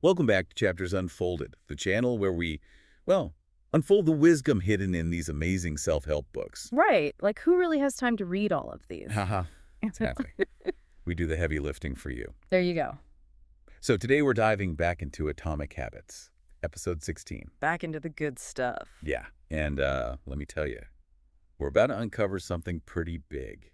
Welcome back to Chapters Unfolded, the channel where we, well, unfold the wisdom hidden in these amazing self-help books. Right. Like, who really has time to read all of these? Haha, exactly. We do the heavy lifting for you. There you go. So today we're diving back into Atomic Habits, episode 16. Back into the good stuff. Yeah, and let me tell you, we're about to uncover something pretty big,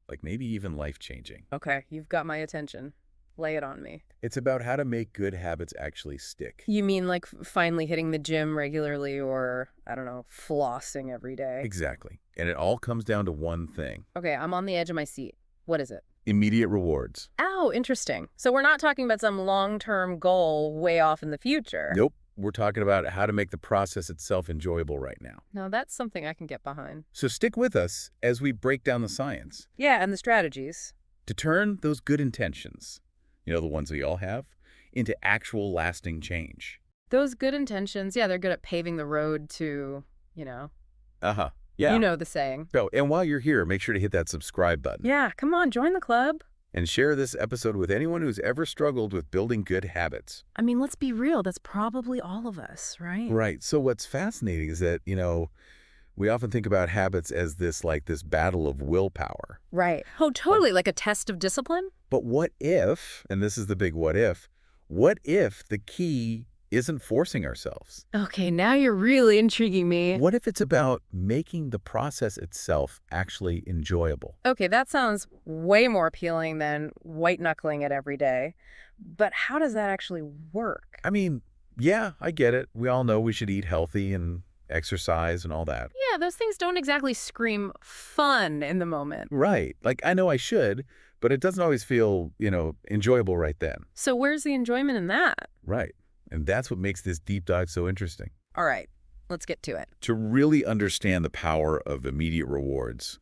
like maybe even life-changing. Okay, you've got my attention. Lay it on me. It's about how to make good habits actually stick. You mean like finally hitting the gym regularly or, I don't know, flossing every day? Exactly. And it all comes down to one thing. Okay, I'm on the edge of my seat. What is it? Immediate rewards. Oh, interesting. So we're not talking about some long-term goal way off in the future. Nope. We're talking about how to make the process itself enjoyable right now. No, that's something I can get behind. So stick with us as we break down the science Yeah, and the strategies. to turn those good intentions, you know, the ones we all have, into actual lasting change. Those good intentions, yeah, they're good at paving the road to, Uh-huh. Yeah. you know the saying. So, and while you're here, make sure to hit that subscribe button. Yeah, come on, join the club. And share this episode with anyone who's ever struggled with building good habits. I mean, let's be real. That's probably all of us, right? Right. So what's fascinating is that, we often think about habits as this battle of willpower. Right. Oh, totally. Like a test of discipline? But what if, and this is the big what if the key isn't forcing ourselves? Okay, now you're really intriguing me. What if it's about making the process itself actually enjoyable? Okay, that sounds way more appealing than white-knuckling it every day. But how does that actually work? I mean, yeah, I get it. We all know we should eat healthy and exercise and all that. Yeah, those things don't exactly scream fun in the moment. Right. Like, I know I should, but it doesn't always feel, enjoyable right then. So where's the enjoyment in that? Right. And that's what makes this deep dive so interesting. All right, let's get to it. To really understand the power of immediate rewards,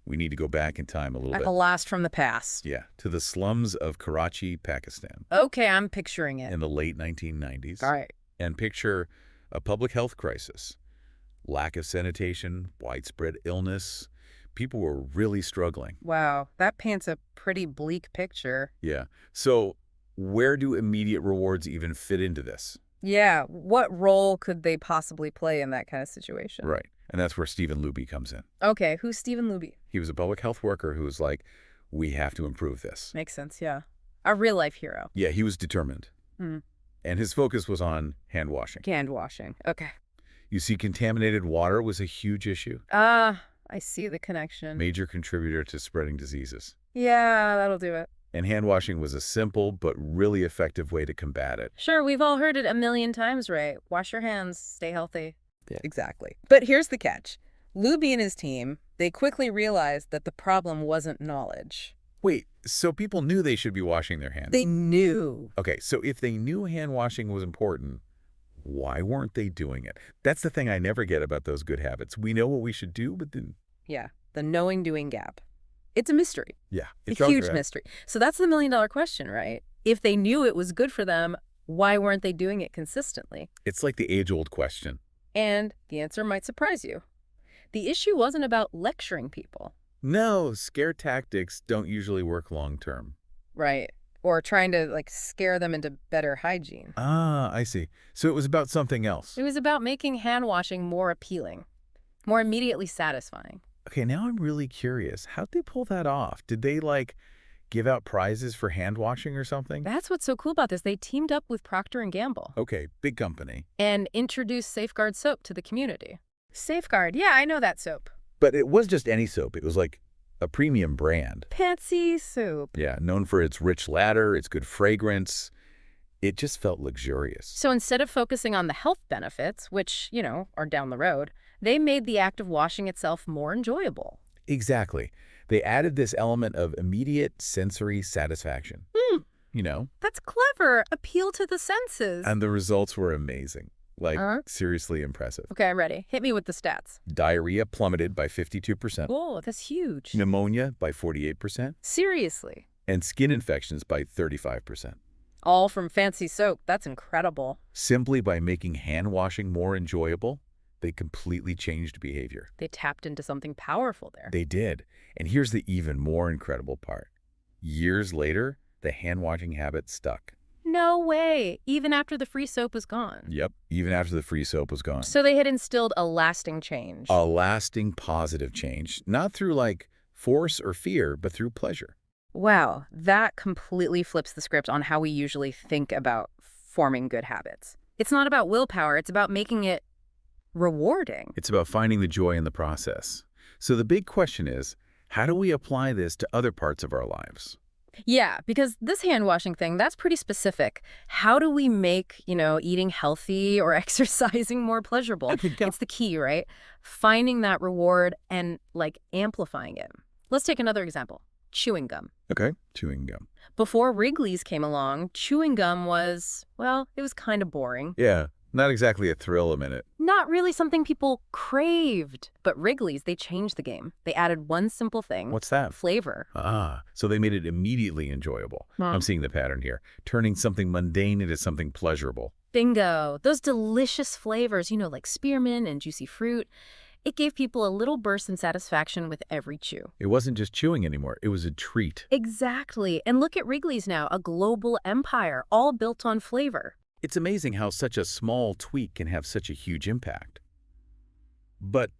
we need to go back in time a little A bit. blast from the past. Yeah, to the slums of Karachi, Pakistan Okay, I'm picturing it. in the late 1990s. All right. And picture a public health crisis, lack of sanitation, widespread illness. People were really struggling. Wow, that paints a pretty bleak picture. Yeah. So where do immediate rewards even fit into this? Yeah, what role could they possibly play in that kind of situation? Right. And that's where Stephen Luby comes in. Okay, who's Stephen Luby? He was a public health worker who was like, we have to improve this. Makes sense, yeah. A real-life hero. Yeah, he was determined. Hmm. And his focus was on hand washing. Hand washing. Okay. You see, contaminated water was a huge issue, Ah, I see the connection. major contributor to spreading diseases. Yeah, that'll do it. And hand washing was a simple but really effective way to combat it. Sure, we've all heard it a million times, right? Wash your hands, stay healthy. Yeah. Exactly. But here's the catch. Luby and his team, they quickly realized that the problem wasn't knowledge. Wait, so people knew they should be washing their hands? They knew. Okay, so if they knew hand washing was important, why weren't they doing it? That's the thing I never get about those good habits. We know what we should do, but then... Yeah, the knowing-doing gap. It's a mystery. Yeah. A huge mystery. So that's the million-dollar question, right? If they knew it was good for them, why weren't they doing it consistently? It's like the age-old question. And the answer might surprise you. The issue wasn't about lecturing people. No, scare tactics don't usually work long-term. Right. Or trying to, scare them into better hygiene. Ah, I see. So it was about something else. It was about making hand washing more appealing, more immediately satisfying. Okay, now I'm really curious. How'd they pull that off? Did they, give out prizes for hand washing or something? That's what's so cool about this. They teamed up with Procter & Gamble Okay, big company. and introduced Safeguard soap to the community. Safeguard, yeah, I know that soap. But it was just any soap. It was like a premium brand. Fancy soap. Yeah, known for its rich lather, its good fragrance. It just felt luxurious. So instead of focusing on the health benefits, which, are down the road, they made the act of washing itself more enjoyable. Exactly. They added this element of immediate sensory satisfaction. That's clever. Appeal to the senses. And the results were amazing. Seriously impressive. Okay, I'm ready. Hit me with the stats. Diarrhea plummeted by 52%. Oh, that's huge. Pneumonia by 48%. Seriously. And skin infections by 35%. All from fancy soap. That's incredible. Simply by making hand washing more enjoyable, they completely changed behavior. They tapped into something powerful there. They did. And here's the even more incredible part. Years later, the hand washing habit stuck. No way, even after the free soap was gone. Yep, even after the free soap was gone. So they had instilled a lasting change. A lasting positive change, not through like force or fear, but through pleasure. Wow, that completely flips the script on how we usually think about forming good habits. It's not about willpower, it's about making it rewarding. It's about finding the joy in the process. So the big question is, how do we apply this to other parts of our lives? Yeah, because this hand washing thing, that's pretty specific. How do we make, eating healthy or exercising more pleasurable? Yeah. It's the key, right? Finding that reward and amplifying it. Let's take another example. Chewing gum. Okay, chewing gum. Before Wrigley's came along, chewing gum was, well, it was kind of boring. Yeah, not exactly a thrill a minute. Not really something people craved. But Wrigley's, they changed the game. They added one simple thing. What's that? Flavor. Ah, so they made it immediately enjoyable. I'm seeing the pattern here, turning something mundane into something pleasurable. Bingo. Those delicious flavors, like spearmint and juicy fruit. It gave people a little burst of satisfaction with every chew. It wasn't just chewing anymore, it was a treat. Exactly. And look at Wrigley's now, a global empire, all built on flavor. It's amazing how such a small tweak can have such a huge impact. But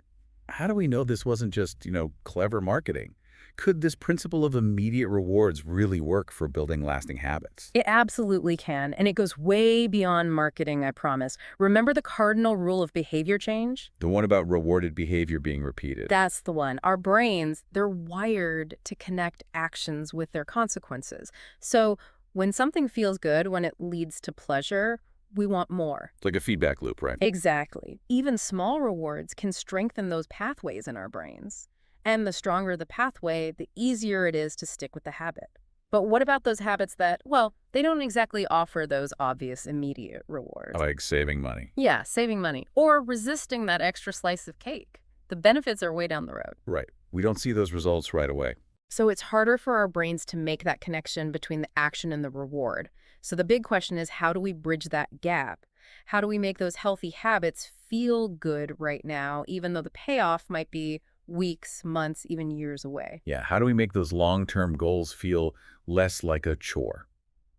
how do we know this wasn't just, clever marketing? Could this principle of immediate rewards really work for building lasting habits? It absolutely can, and it goes way beyond marketing, I promise. Remember the cardinal rule of behavior change? The one about rewarded behavior being repeated. That's the one. Our brains, they're wired to connect actions with their consequences. So when something feels good, when it leads to pleasure, we want more. It's like a feedback loop, right? Exactly. Even small rewards can strengthen those pathways in our brains. And the stronger the pathway, the easier it is to stick with the habit. But what about those habits that, well, they don't exactly offer those obvious immediate rewards? Like saving money. Yeah, saving money. Or resisting that extra slice of cake. The benefits are way down the road. Right. We don't see those results right away. So it's harder for our brains to make that connection between the action and the reward. So the big question is, how do we bridge that gap? How do we make those healthy habits feel good right now, even though the payoff might be weeks, months, even years away? Yeah, how do we make those long-term goals feel less like a chore?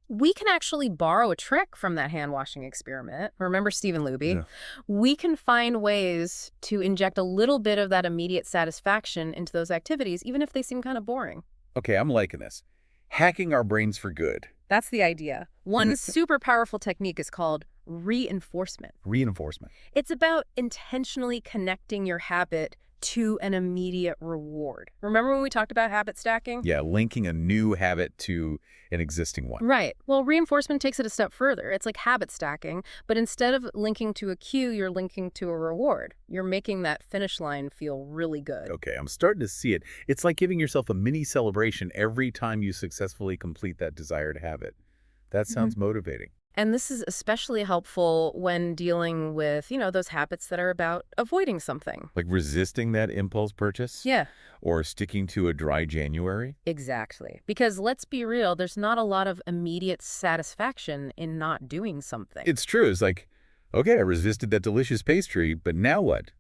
We can actually borrow a trick from that hand-washing experiment. Remember Stephen Luby? Yeah. We can find ways to inject a little bit of that immediate satisfaction into those activities, even if they seem kind of boring. Okay, I'm liking this. Hacking our brains for good. That's the idea. One super powerful technique is called reinforcement. Reinforcement. It's about intentionally connecting your habit to an immediate reward. Remember when we talked about habit stacking? Yeah, linking a new habit to an existing one. Right. Well, reinforcement takes it a step further. It's like habit stacking, but instead of linking to a cue, you're linking to a reward. You're making that finish line feel really good. Okay, I'm starting to see it. It's like giving yourself a mini celebration every time you successfully complete that desired habit. That sounds motivating. And this is especially helpful when dealing with, those habits that are about avoiding something. Like resisting that impulse purchase? Yeah. Or sticking to a dry January? Exactly. Because let's be real, there's not a lot of immediate satisfaction in not doing something. It's true. It's like, okay, I resisted that delicious pastry, but now what?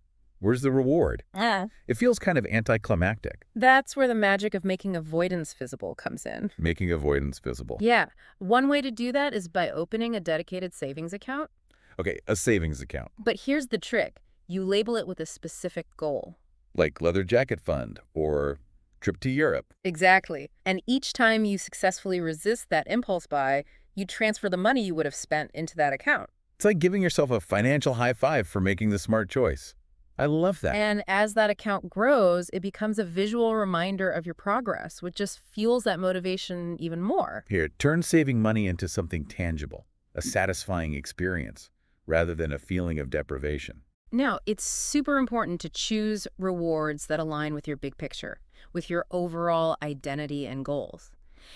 Where's the reward? It feels kind of anticlimactic. That's where the magic of making avoidance visible comes in. Making avoidance visible. Yeah. One way to do that is by opening a dedicated savings account. Okay, a savings account. But here's the trick. You label it with a specific goal. Like leather jacket fund or trip to Europe. Exactly. And each time you successfully resist that impulse buy, you transfer the money you would have spent into that account. It's like giving yourself a financial high five for making the smart choice. I love that. And as that account grows, it becomes a visual reminder of your progress, which just fuels that motivation even more. Here, turn saving money into something tangible, a satisfying experience, rather than a feeling of deprivation. Now, it's super important to choose rewards that align with your big picture, with your overall identity and goals.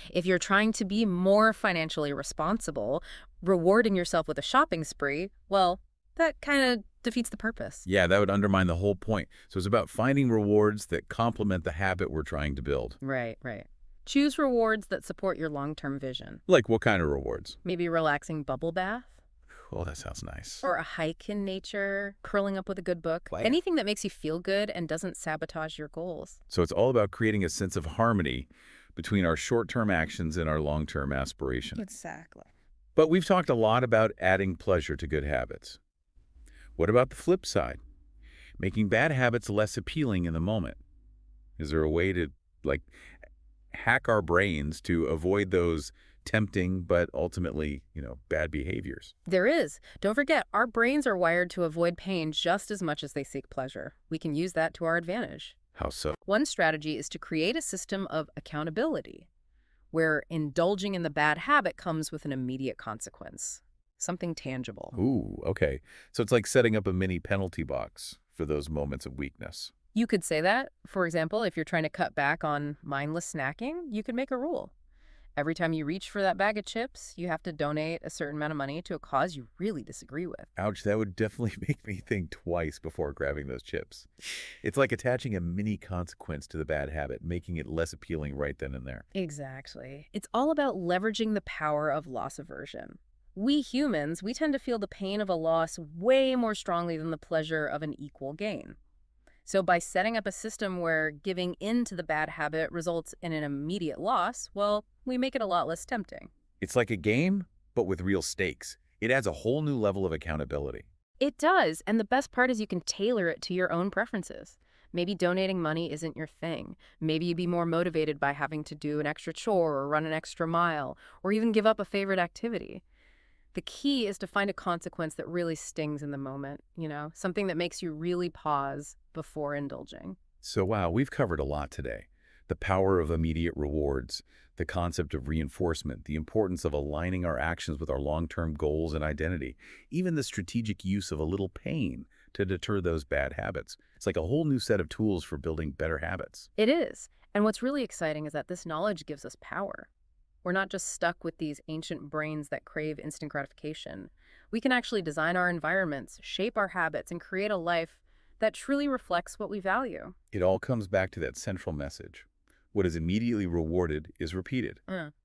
If you're trying to be more financially responsible, rewarding yourself with a shopping spree, well, that kind of defeats the purpose. Yeah, that would undermine the whole point. So it's about finding rewards that complement the habit we're trying to build. Right. Choose rewards that support your long-term vision. Like what kind of rewards? Maybe a relaxing bubble bath. Oh, that sounds nice. Or a hike in nature, curling up with a good book. Wow. Anything that makes you feel good and doesn't sabotage your goals. So it's all about creating a sense of harmony between our short-term actions and our long-term aspirations. Exactly. But we've talked a lot about adding pleasure to good habits. What about the flip side? Making bad habits less appealing in the moment. Is there a way to, like, hack our brains to avoid those tempting but ultimately, bad behaviors? There is. Don't forget, our brains are wired to avoid pain just as much as they seek pleasure. We can use that to our advantage. How so? One strategy is to create a system of accountability, where indulging in the bad habit comes with an immediate consequence, something tangible. Ooh, okay. So it's like setting up a mini penalty box for those moments of weakness. You could say that. For example, if you're trying to cut back on mindless snacking, you could make a rule. Every time you reach for that bag of chips, you have to donate a certain amount of money to a cause you really disagree with. Ouch, that would definitely make me think twice before grabbing those chips. It's like attaching a mini consequence to the bad habit, making it less appealing right then and there. Exactly. It's all about leveraging the power of loss aversion. We humans, we tend to feel the pain of a loss way more strongly than the pleasure of an equal gain. So by setting up a system where giving in to the bad habit results in an immediate loss, well, we make it a lot less tempting. It's like a game, but with real stakes. It adds a whole new level of accountability. It does, and the best part is you can tailor it to your own preferences. Maybe donating money isn't your thing. Maybe you'd be more motivated by having to do an extra chore or run an extra mile, or even give up a favorite activity. The key is to find a consequence that really stings in the moment, something that makes you really pause before indulging. So wow, we've covered a lot today. The power of immediate rewards, the concept of reinforcement, the importance of aligning our actions with our long-term goals and identity, even the strategic use of a little pain to deter those bad habits. It's like a whole new set of tools for building better habits. It is. And what's really exciting is that this knowledge gives us power. We're not just stuck with these ancient brains that crave instant gratification. We can actually design our environments, shape our habits, and create a life that truly reflects what we value. It all comes back to that central message. What is immediately rewarded is repeated.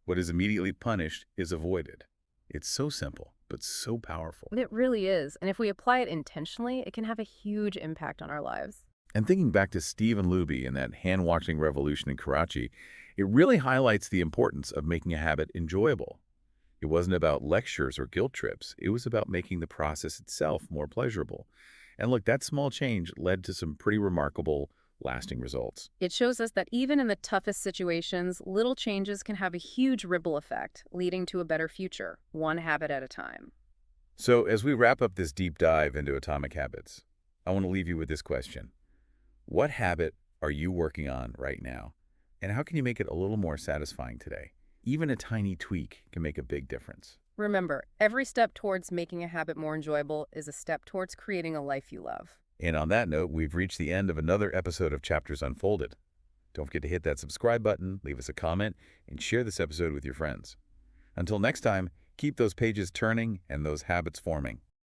What is immediately punished is avoided. It's so simple, but so powerful. It really is. And if we apply it intentionally, it can have a huge impact on our lives. And thinking back to Steve and Luby and that hand-washing revolution in Karachi, it really highlights the importance of making a habit enjoyable. It wasn't about lectures or guilt trips. It was about making the process itself more pleasurable. And look, that small change led to some pretty remarkable, lasting results. It shows us that even in the toughest situations, little changes can have a huge ripple effect, leading to a better future, one habit at a time. So as we wrap up this deep dive into atomic habits, I want to leave you with this question. What habit are you working on right now? And how can you make it a little more satisfying today? Even a tiny tweak can make a big difference. Remember, every step towards making a habit more enjoyable is a step towards creating a life you love. And on that note, we've reached the end of another episode of Chapters Unfolded. Don't forget to hit that subscribe button, leave us a comment, and share this episode with your friends. Until next time, keep those pages turning and those habits forming.